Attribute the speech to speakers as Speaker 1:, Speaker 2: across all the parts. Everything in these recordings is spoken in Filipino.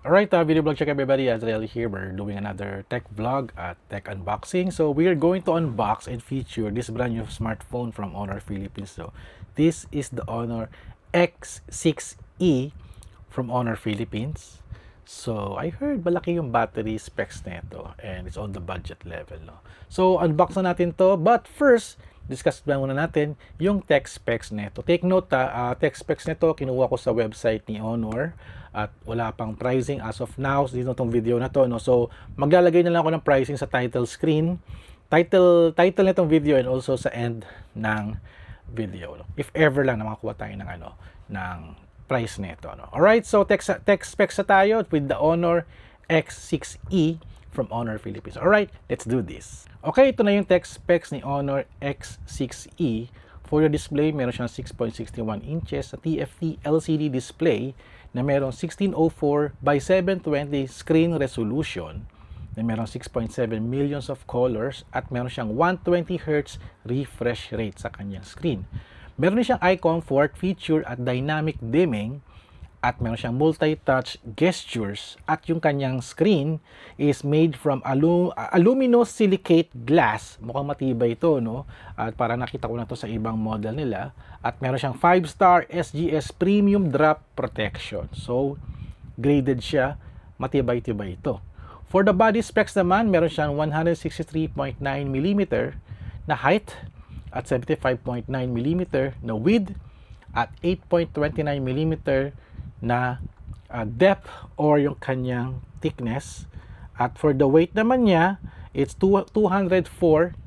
Speaker 1: Alright, video vlog check everybody. Azrael here. We're doing another tech vlog at tech unboxing. So we are going to unbox and feature this brand new smartphone from Honor Philippines. So this is the Honor X6E from Honor Philippines. So I heard malaki yung battery specs nito and it's on the budget level. No? So unbox na natin to. But first, discuss na muna natin yung tech specs nito. Take note, tech specs nito kinuha ko sa website ni Honor at wala pang pricing as of now. Dito tong video na to, no? So maglalagay na lang ako ng pricing sa title screen, title nitong video, and also sa end ng video, no? If ever lang na makakuha tayo ng ng price nito, no? Alright, so tech specs na tayo with the Honor X6E from Honor Philippines. Alright, let's do this. Okay, ito na yung tech specs ni Honor X6E. For your display, meron siyang 6.61 inches sa TFT LCD display na merong 1604 by 720 screen resolution, na merong 6.7 millions of colors, at meron siyang 120 Hz refresh rate sa kanyang screen. Meron siyang eye comfort feature at dynamic dimming, at meron siyang multi-touch gestures, at yung kanyang screen is made from aluminosilicate glass. Mukhang matibay ito, no? At para nakita ko na to sa ibang model nila. At meron siyang 5-star SGS Premium Drop Protection. So, graded siya. Matibay-tibay ito. For the body specs naman, meron siyang 163.9mm na height at 75.9mm na width at 8.29mm na depth or yung kanyang thickness. At for the weight naman niya, it's 204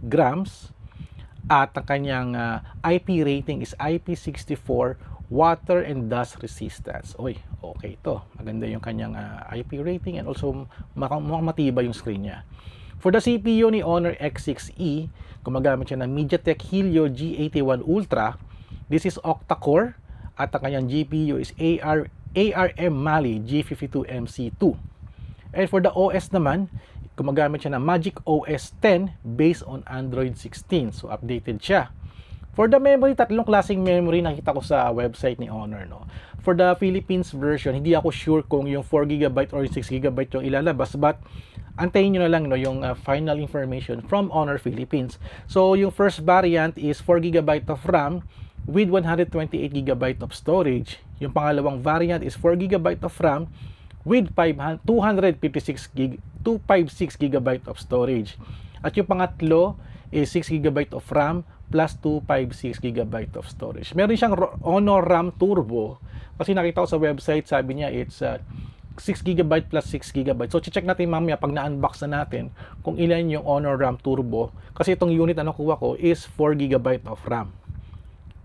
Speaker 1: grams, at ang kanyang IP rating is IP64 water and dust resistance. Oy, okay ito. Maganda yung kanyang IP rating, and also mukhang matibay yung screen niya. For the CPU ni Honor X6E, gumagamit siya ng MediaTek Helio G81 Ultra. This is octa-core, at ang kanyang GPU is ARM Mali G52MC2. And for the OS naman, gumagamit siya ng Magic OS 10 based on Android 16. So updated siya. For the memory, tatlong klaseng memory nakita ko sa website ni Honor, no? For the Philippines version, hindi ako sure kung yung 4GB or 6GB yung ilalabas, but antayin nyo na lang, no, yung final information from Honor Philippines. So yung first variant is 4GB of RAM with 128GB of storage. Yung pangalawang variant is 4GB of RAM with 256GB of storage. At yung pangatlo is 6GB of RAM plus 256GB of storage. Meron siyang Honor RAM Turbo, kasi nakita ko sa website, sabi niya it's 6GB plus 6GB. So check natin mamaya pag na-unbox na natin kung ilan yung Honor RAM Turbo, kasi itong unit na nakuha ko is 4GB of RAM.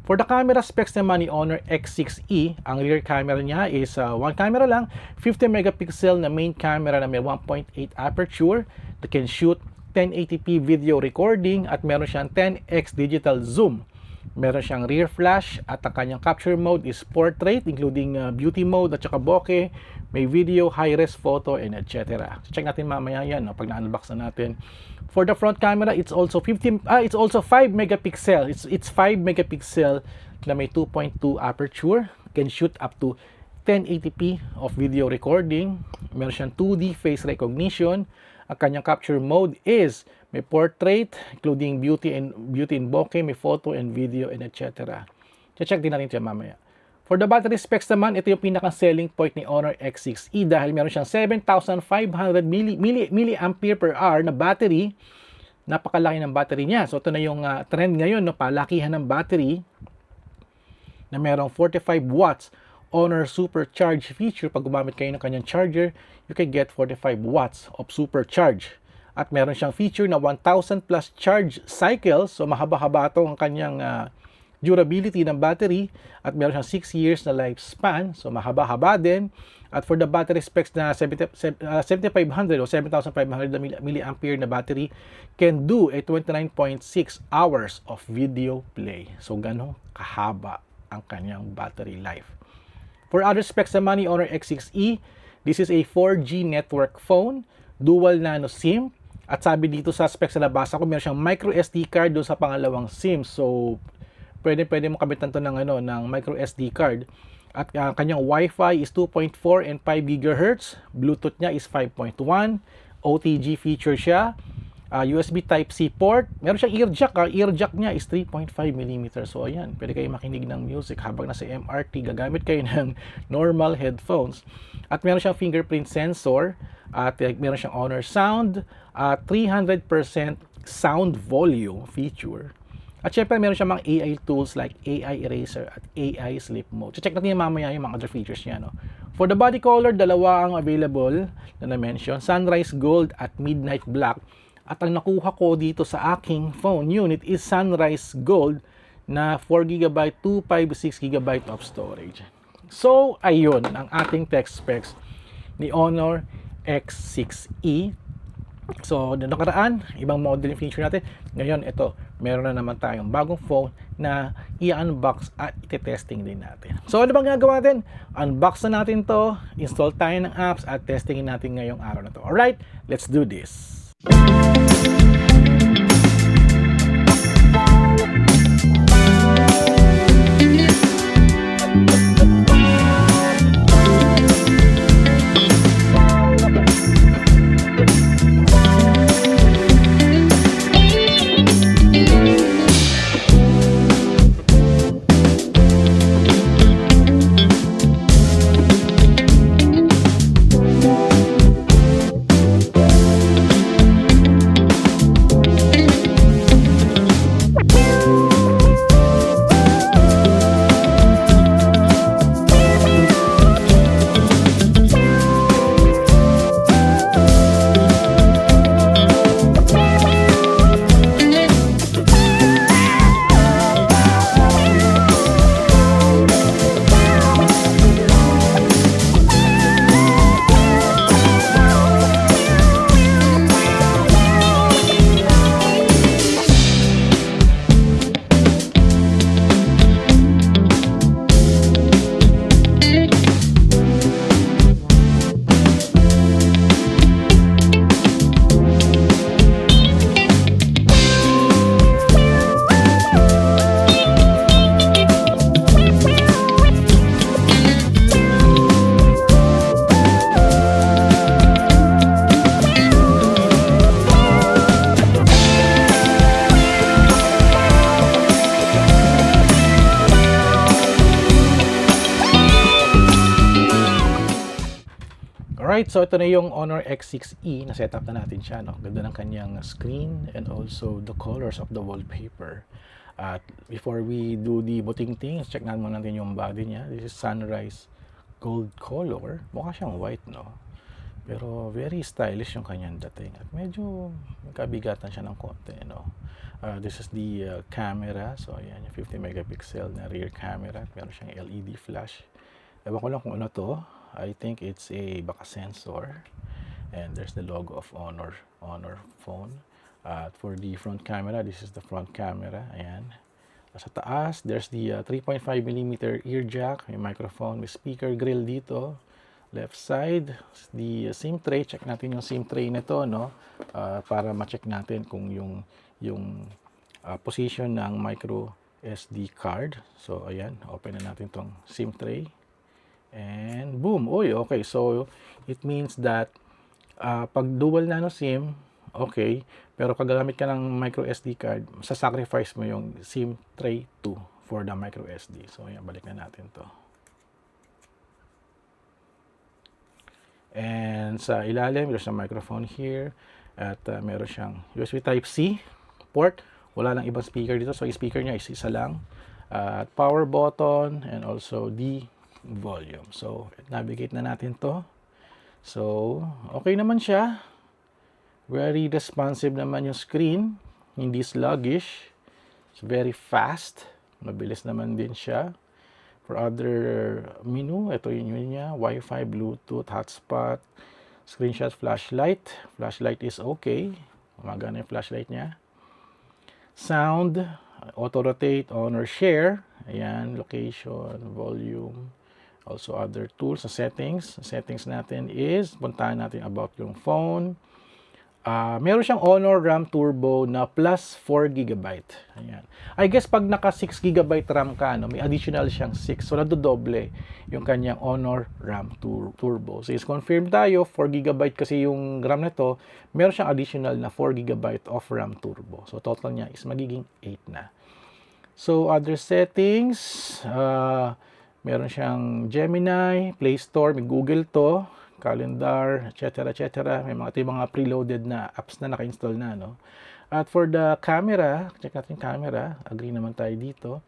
Speaker 1: For the camera specs naman ni Honor X6E, ang rear camera niya is one camera lang, 50 megapixel na main camera na may 1.8 aperture that can shoot 1080p video recording, at meron siyang 10x digital zoom. Meron siyang rear flash, at ang kanyang capture mode is portrait including beauty mode at saka bokeh, may video, high-res photo, and etc. So check natin mamaya yan, no, pag na-unbox na natin. For the front camera, it's also 5 megapixel. It's 5 megapixel na may 2.2 aperture, can shoot up to 1080p of video recording. Meron siyang 2D face recognition. Ang kanyang capture mode is may portrait including beauty and bokeh, may photo and video, and etc. Check din natin ito mamaya. For the battery specs naman, ito yung pinaka-selling point ni Honor X6E dahil meron siyang 7,500 mAh na battery. Napakalaki ng battery niya. So ito na yung trend ngayon, no? Palakihan ng battery na merong 45 watts Honor Supercharge feature. Pag gumamit kayo ng kanyang charger, you can get 45 watts of supercharge. At meron siyang feature na 1,000 plus charge cycles. So mahaba-haba ito ang kanyang durability ng battery, at meron siyang 6 years na lifespan. So mahaba-haba din. At for the battery specs na 7,500 o 7,500 mAh na battery can do a 29.6 hours of video play. So ganun kahaba ang kanyang battery life. For other specs naman ni Honor X6E, this is a 4G network phone, dual nano SIM, at sabi dito sa specs na nabasa ko, meron siyang micro SD card doon sa pangalawang SIM. So pwede mo kabitan to ng micro SD card. At kanyang Wi-Fi is 2.4 and 5 GHz. Bluetooth niya is 5.1. OTG feature siya. USB Type-C port. Meron siyang ear jack. Ear jack niya is 3.5 mm. So ayan, pwede kayo makinig ng music habang nasa MRT. Gagamit kayo ng normal headphones. At meron siyang fingerprint sensor. At meron siyang Honor Sound. 300% sound volume feature. At syempre, meron siyang mga AI tools like AI Eraser at AI Sleep Mode. So, check natin mamaya yung mga other features niya. No? For the body color, dalawa ang available na na-mention. Sunrise Gold at Midnight Black. At ang nakuha ko dito sa aking phone unit is Sunrise Gold na 4GB, 256GB of storage. So, ayun ang ating tech specs ni Honor X6E. So, nakaraan, ibang model yung feature natin. Ngayon, ito, meron na naman tayong bagong phone na i-unbox at iti-testing din natin. So, ano bang gagawin natin? Unbox na natin to, install tayo ng apps at testingin natin ngayong araw na to. Alright, let's do this. Alright, so ito na yung Honor X6E na setup na natin siya. No? Ganda ng kanyang screen and also the colors of the wallpaper. At before we do the booting things, check natin yung body niya. This is Sunrise Gold color. Mukha siyang white, no? Pero very stylish yung kanyang dating. At medyo magkabigatan siya ng konti, no? This is the camera. So, ayan, yung 50 megapixel na rear camera. Meron siyang LED flash. Ewan ko lang kung ano to. I think it's a baka sensor. And there's the logo of Honor phone. For the front camera, this is the front camera. Ayan. Sa taas, there's the 3.5mm ear jack. May microphone, may speaker grill dito. Left side, the SIM tray. Check natin yung SIM tray nito, no? Para ma-check natin kung yung position ng micro SD card. So, ayan. Open na natin tong SIM tray. And boom! Uy, okay. So, it means that pag dual nano SIM, okay. Pero pag gagamit ka ng micro SD card, sasacrifice mo yung SIM tray 2 for the micro SD. So, ayan. Balik na natin to. And sa ilalim, there's a microphone here. At meron siyang USB Type-C port. Wala lang ibang speaker dito. So, yung speaker niya is isa lang. At power button and also the volume. So, navigate na natin to. So, okay naman siya. Very responsive naman yung screen. Hindi sluggish. It's very fast. Mabilis naman din siya. For other menu, ito yung menu niya. Wi-Fi, Bluetooth, hotspot, screenshot, flashlight. Flashlight is okay. Gumagana yung flashlight niya. Sound, auto-rotate, on or share. Ayan, location, volume. Also other tools sa settings. Settings natin is, puntahan natin about yung phone. Meron siyang Honor RAM Turbo na plus 4 GB. Ayan. I guess pag naka 6 GB RAM ka, no, may additional siyang 6. So, nadodoble yung kanyang Honor RAM Turbo. So, is confirm tayo, 4 GB kasi yung RAM nito, meron siyang additional na 4 GB of RAM Turbo. So, total niya is magiging 8 na. So, other settings, meron siyang Gemini, Play Store, may Google to, calendar, etc. etc. May mga preloaded na apps na naka-install na, no? At for the camera, check natin yung camera. Agree naman tayo dito.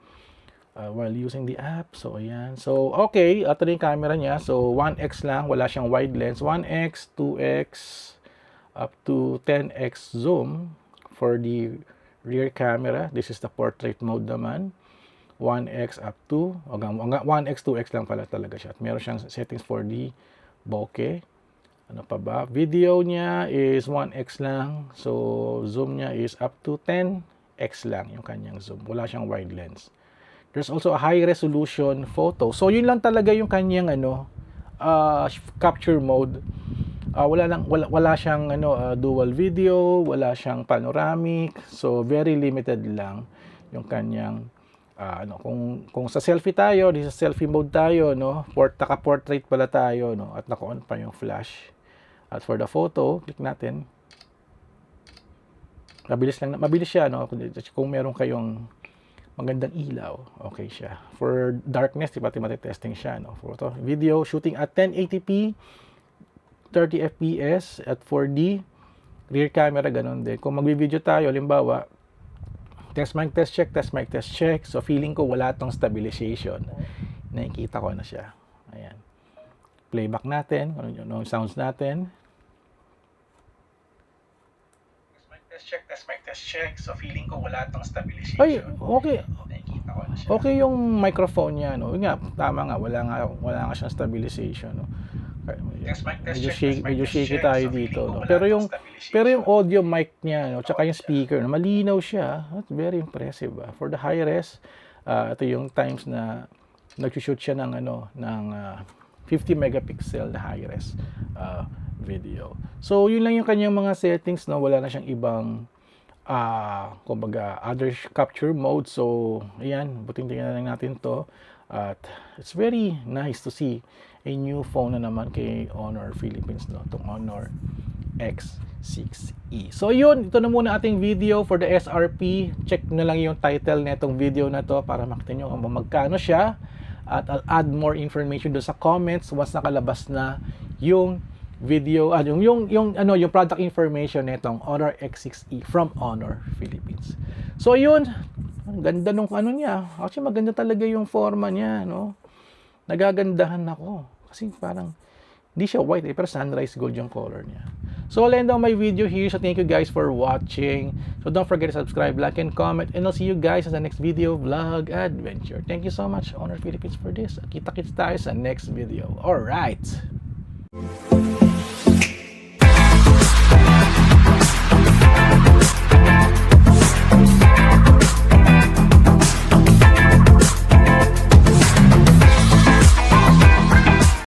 Speaker 1: While using the app. So, ayan. So, okay. Ito na yung camera niya. So, 1x lang. Wala siyang wide lens. 1x, 2x, up to 10x zoom for the rear camera. This is the portrait mode naman. 1x up to, 1x, 2x lang pala talaga siya. At meron siyang settings for the bokeh. Ano pa ba? Video niya is 1x lang. So, zoom niya is up to 10x lang yung kanyang zoom. Wala siyang wide lens. There's also a high resolution photo. So, yun lang talaga yung kanyang capture mode. Wala siyang dual video, wala siyang panoramic. So, very limited lang yung kanyang kung sa selfie tayo, di sa selfie mode tayo, no? Naka-portrait pala tayo, no? At naka-on pa yung flash. At for the photo, click natin. Mabilis siya, no? Kung meron kayong magandang ilaw, okay siya. For darkness, testing siya, no? Photo, video, shooting at 1080p, 30 fps, at 4D, rear camera, ganun din. Kung mag-video tayo, halimbawa, test mic, test check. So, feeling ko wala tong stabilization. Nakikita ko na siya. Ayan. Playback natin. Ano yung sounds natin. Test mic, test check. So, feeling ko wala tong stabilization. Ay, okay. Nakikita ko na siya. Okay yung microphone niya, no? Yun nga, tama nga. Wala nga siyang stabilization, no? Medyo shaky tayo dito, no? Pero yung audio mic niya, no, tsaka yung speaker, no, malinaw siya. That's very impressive. For the high res, ito yung times na nag-shoot siya ng 50 megapixel na high res video. So, yun lang yung kanyang mga settings, no? Wala na siyang ibang kumbaga other capture mode. So, ayan, buting tingnan lang natin to. At it's very nice to see a new phone na naman kay Honor Philippines, no? Itong Honor X6E. So yun, ito na muna ating video for the SRP. Check na lang yung title netong video na to para makita nyo kung magkano siya. At I'll add more information doon sa comments once nakalabas na yung video, yung product information netong Honor X6E from Honor Philippines. So yun, ang ganda nung niya. Actually maganda talaga yung forma niya, no? Nagagandahan ako. Kasi parang, hindi siya white pero sunrise gold yung color niya. So, I'll end on my video here. So, thank you guys for watching. So, don't forget to subscribe, like, and comment. And I'll see you guys in the next video vlog adventure. Thank you so much, Honor Philippines, for this. Kita-kits tayo sa next video. Alright!